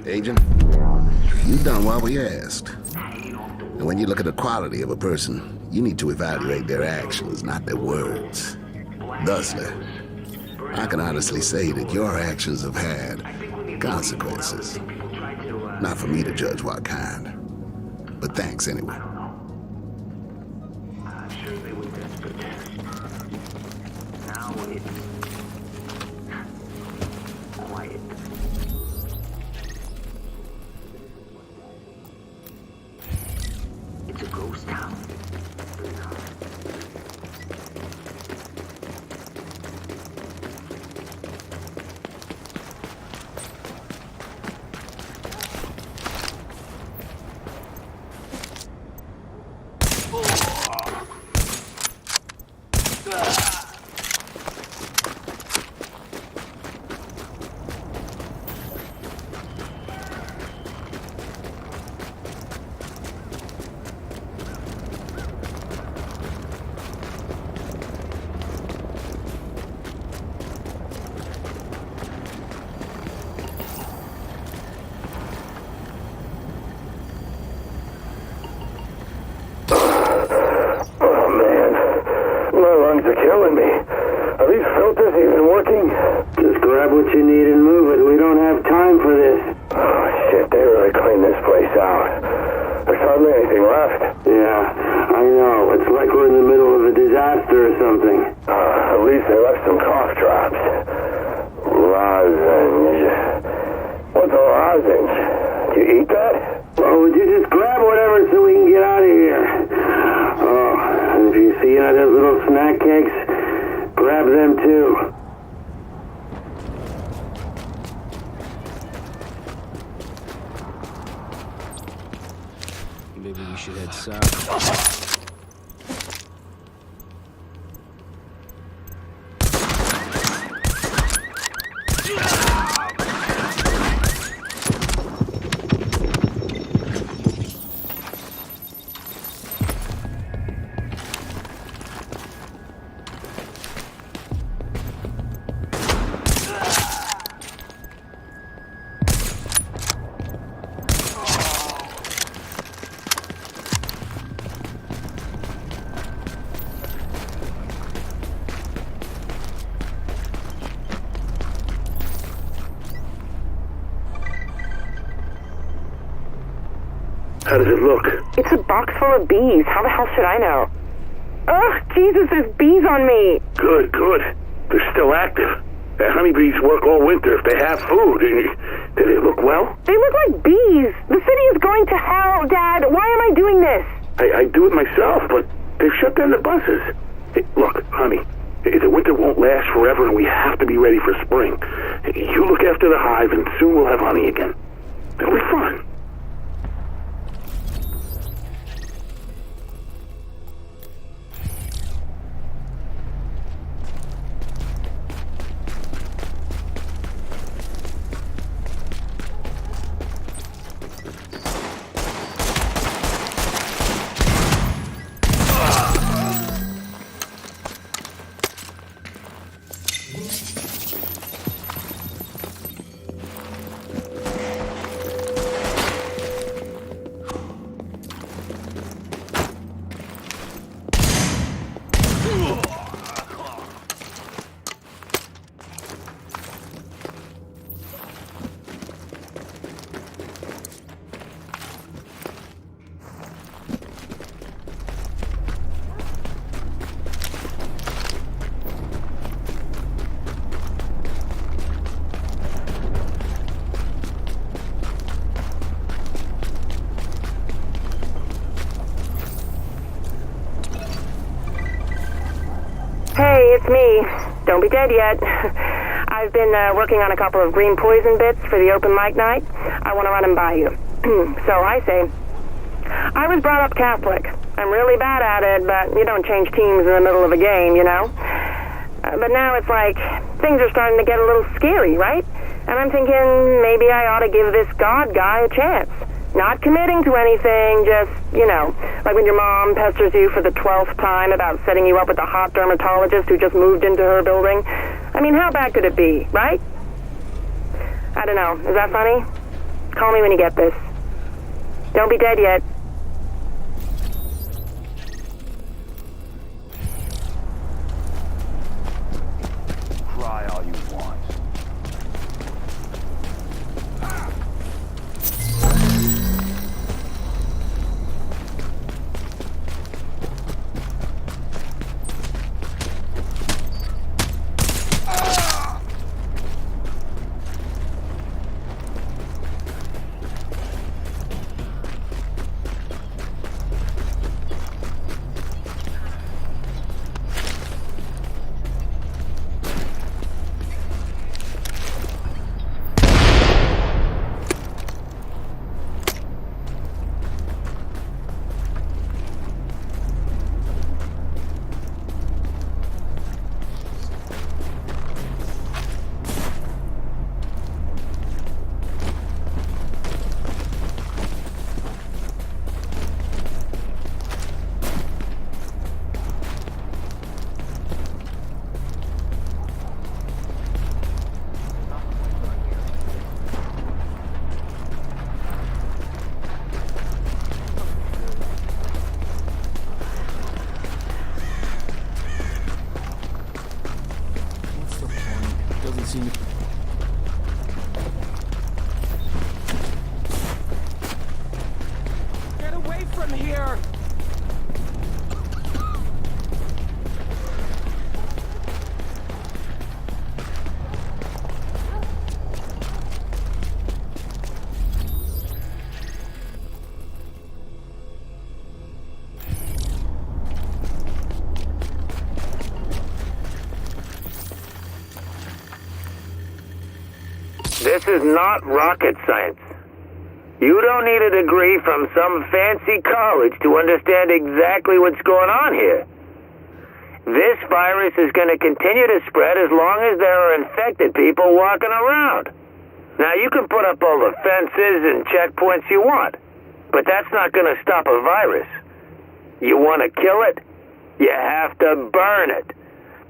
Agent, you've done what we asked. And when you look at the quality of a person, you need to evaluate their actions, not their words. Thusly, I can honestly say that your actions have had consequences. Not for me to judge what kind. But thanks anyway. It's a ghost town. They're killing me. Are these filters even working? Just grab what you need and move it. We don't have time for this. Oh, shit, they really cleaned this place out. There's hardly anything left. Yeah, I know. It's like we're in the middle of a disaster or something. At least they left some cough drops. Lozenge. What's a lozenge? Do you eat that? Oh, would you just grab whatever so we can get out of here? Oh, and if you see any of those little snack cakes, grab them too. Maybe we should head south. How does it look? It's a box full of bees. How the hell should I know? Ugh, Jesus, there's bees on me. Good, good. They're still active. The honeybees work all winter if they have food. Do they look well? They look like bees. The city is going to hell, Dad. Why am I doing this? I do it myself, but they've shut down the buses. Hey, look, honey, the winter won't last forever, and we have to be ready for spring. You look after the hive, and soon we'll have honey again. It'll be fun. Hey, it's me. Don't be dead yet. I've been working on a couple of green poison bits for the open mic night. I want to run them by you. So I say, I was brought up Catholic. I'm really bad at it, but you don't change teams in the middle of a game, you know? But now it's like, things are starting to get a little scary, right? And I'm thinking maybe I ought to give this God guy a chance. Not committing to anything, just, you know, like when your mom pesters you for the 12th time about setting you up with a hot dermatologist who just moved into her building. I mean, how bad could it be, right? I don't know. Is that funny? Call me when you get this. Don't be dead yet. Cry all you want. Doesn't seem to... Get away from here! This is not rocket science. You don't need a degree from some fancy college to understand exactly what's going on here. This virus is going to continue to spread as long as there are infected people walking around. Now, you can put up all the fences and checkpoints you want, but that's not going to stop a virus. You want to kill it? You have to burn it.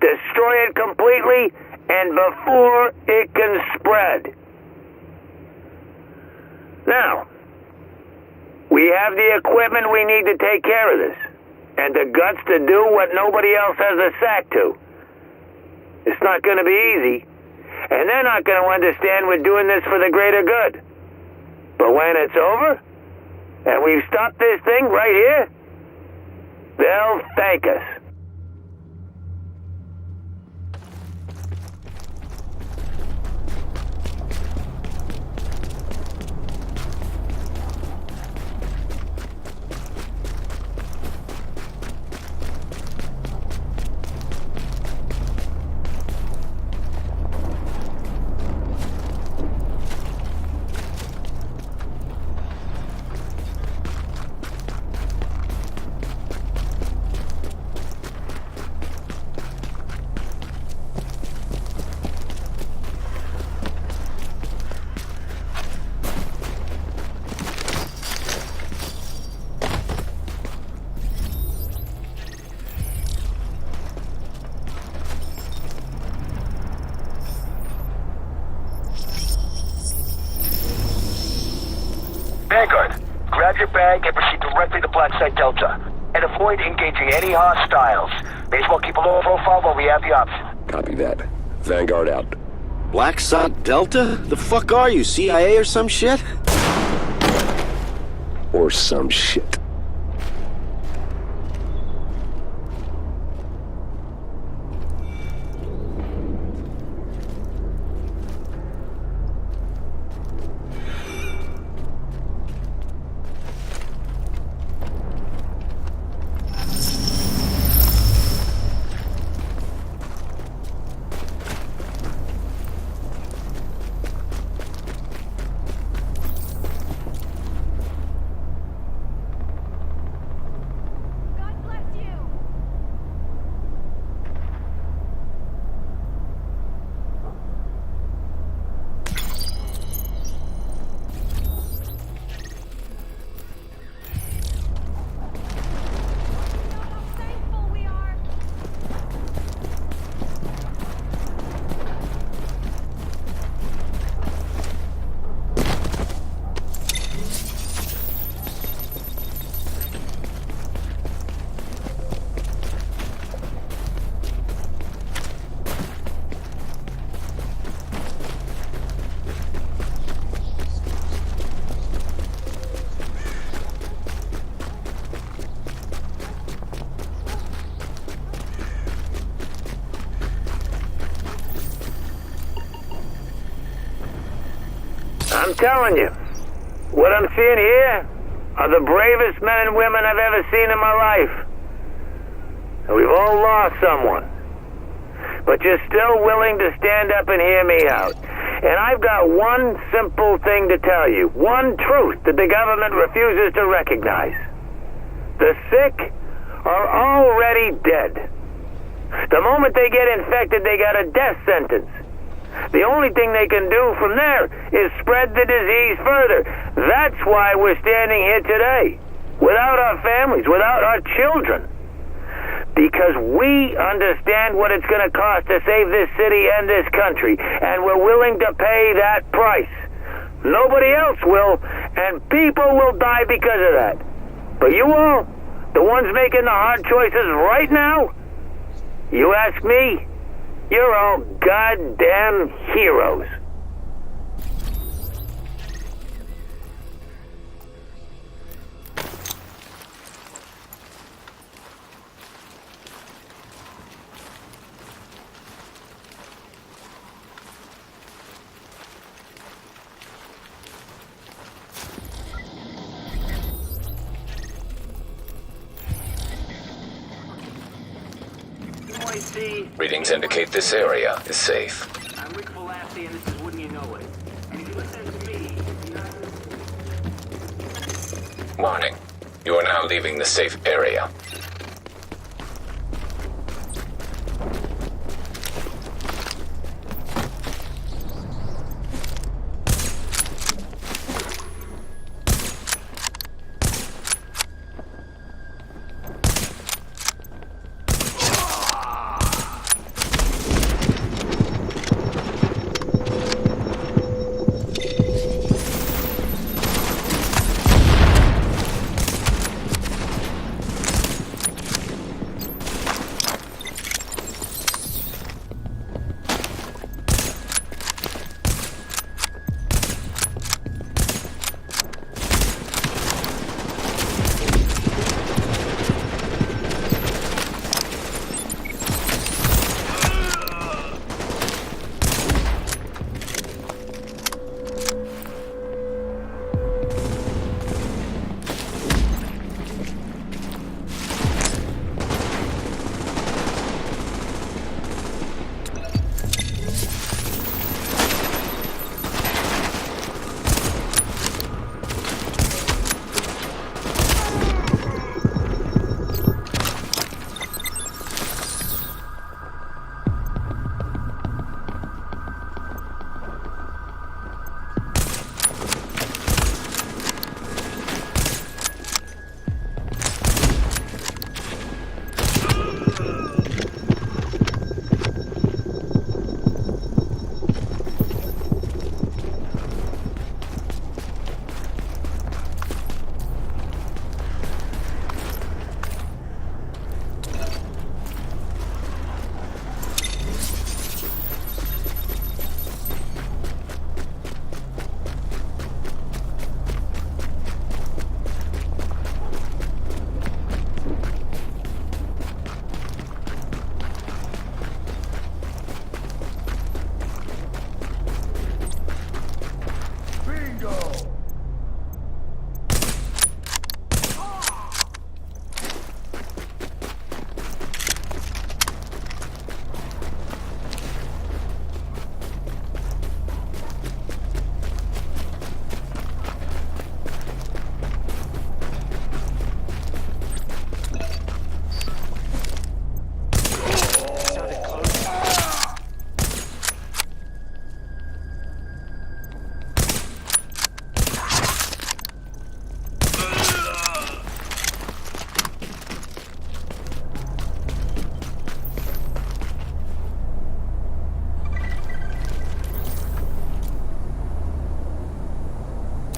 Destroy it completely and before it can spread. Now, we have the equipment we need to take care of this, and the guts to do what nobody else has a sack to. It's not going to be easy, and they're not going to understand we're doing this for the greater good. But when it's over, and we've stopped this thing right here, they'll thank us. Vanguard, grab your bag and proceed directly to Black Site Delta. And avoid engaging any hostiles. May as well keep a low profile while we have the option. Copy that. Vanguard out. Black Site Delta? The fuck are you, CIA or some shit? Or some shit. telling you, what I'm seeing here are the bravest men and women I've ever seen in my life. And we've all lost someone. But you're still willing to stand up and hear me out. And I've got one simple thing to tell you. One truth that the government refuses to recognize. The sick are already dead. The moment they get infected, they got a death sentence. The only thing they can do from there is spread the disease further. That's why we're standing here today. Without our families, without our children. Because we understand what it's going to cost to save this city and this country, and we're willing to pay that price. Nobody else will, and people will die because of that. But you all, the ones making the hard choices right now, you ask me, you're all goddamn heroes. Readings indicate this area is safe. I'm Rick Velasquez, and this is Wouldn't You Know It. And if you listen to me, Warning. You are now leaving the safe area.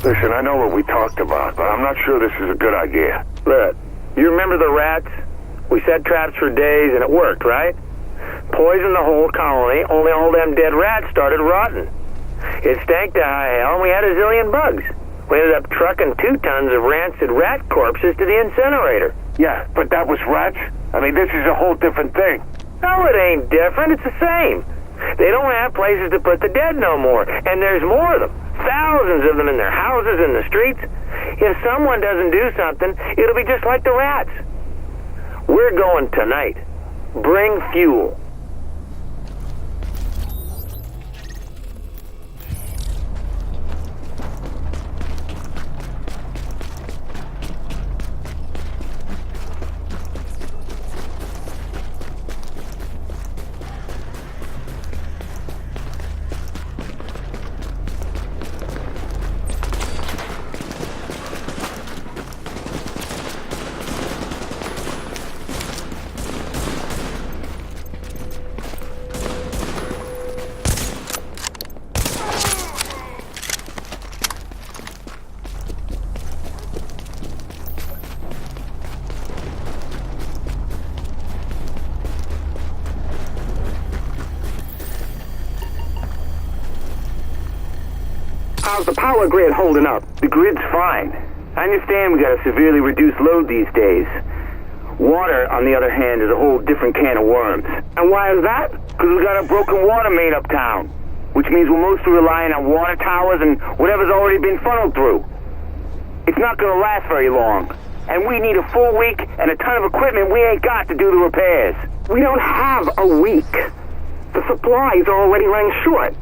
Listen, I know what we talked about, but I'm not sure this is a good idea. Look, you remember the rats? We set traps for days and it worked, right? Poisoned the whole colony, only all them dead rats started rotting. It stank to high hell and we had a zillion bugs. We ended up trucking 2 tons of rancid rat corpses to the incinerator. Yeah, but that was rats? I mean, this is a whole different thing. No, it ain't different. It's the same. They don't have places to put the dead no more, and there's more of them. Thousands of them in their houses, in the streets. If someone doesn't do something, it'll be just like the rats. We're going tonight. Bring fuel. How's the power grid holding up? The grid's fine. I understand we got a severely reduced load these days. Water, on the other hand, is a whole different can of worms. And why is that? Because we got a broken water main uptown, which means we're mostly relying on water towers and whatever's already been funneled through. It's not going to last very long, and we need a full week and a ton of equipment we ain't got to do the repairs. We don't have a week. The supplies are already running short.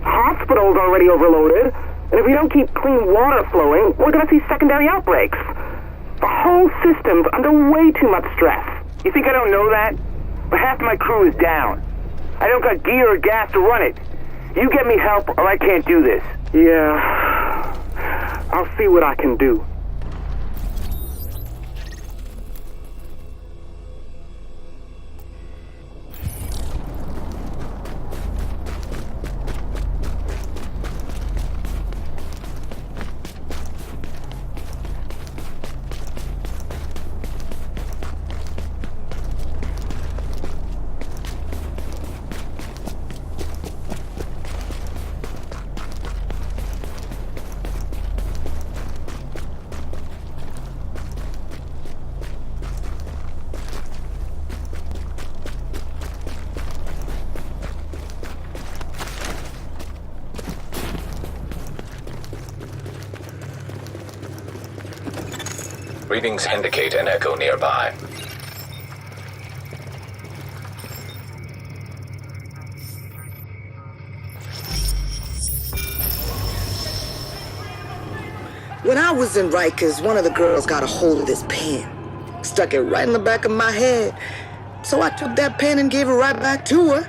Hospital's already overloaded, and if we don't keep clean water flowing, we're going to see secondary outbreaks. The whole system's under way too much stress. You think I don't know that? But half my crew is down. I don't got gear or gas to run it. You get me help or I can't do this. Yeah, I'll see what I can do. Readings indicate an echo nearby. When I was in Rikers, one of the girls got a hold of this pen. Stuck it right in the back of my head. So I took that pen and gave it right back to her.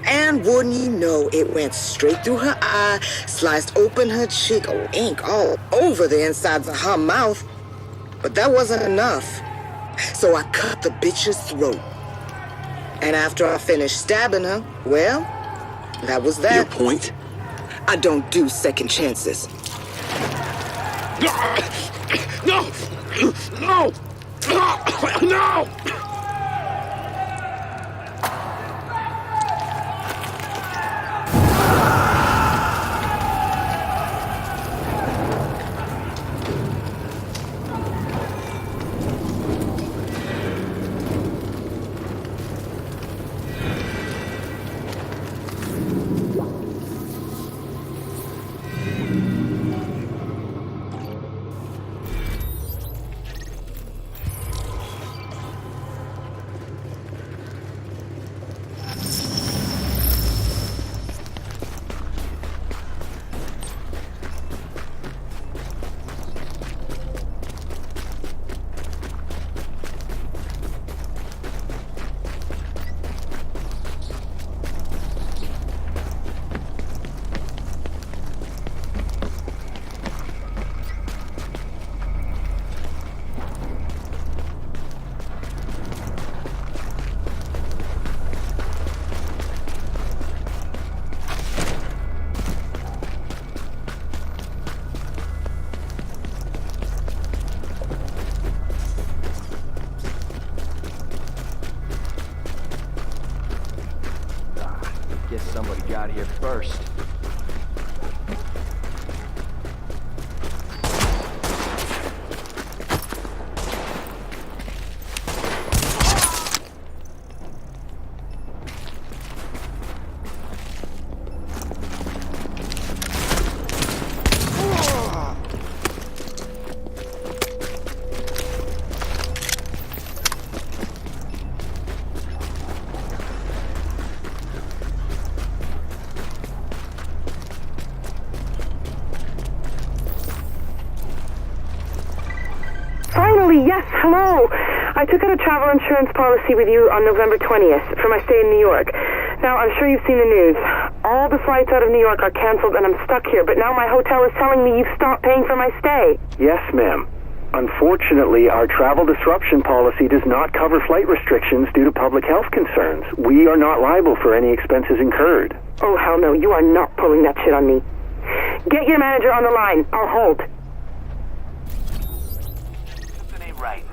And wouldn't you know, it went straight through her eye, sliced open her cheek, ink all over the insides of her mouth. But that wasn't enough. So I cut the bitch's throat. And after I finished stabbing her, well, that was that. Your point? I don't do second chances. No! No! No! Guess somebody got here first. Absolutely, yes, hello. I took out a travel insurance policy with you on November 20th for my stay in New York. Now, I'm sure you've seen the news. All the flights out of New York are canceled and I'm stuck here, but now my hotel is telling me you've stopped paying for my stay. Yes, ma'am. Unfortunately, our travel disruption policy does not cover flight restrictions due to public health concerns. We are not liable for any expenses incurred. Oh, hell no, you are not pulling that shit on me. Get your manager on the line. I'll hold. Something ain't right.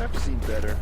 I've seen better.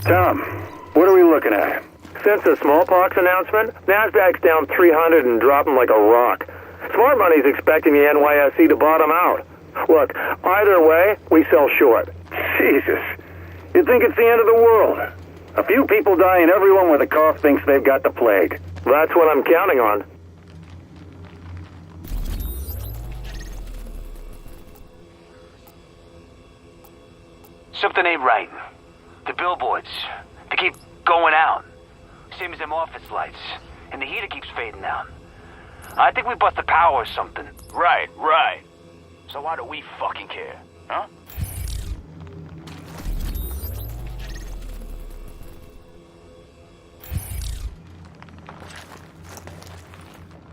Tom, what are we looking at? Since the smallpox announcement, NASDAQ's down 300 and dropping like a rock. Smart money's expecting the NYSE to bottom out. Look, either way, we sell short. Jesus. You'd think it's the end of the world. A few people die and everyone with a cough thinks they've got the plague. That's what I'm counting on. Something ain't right. The billboards, they keep going out. Same as them office lights. And the heater keeps fading out. I think we bust the power or something. Right. So why do we fucking care, huh?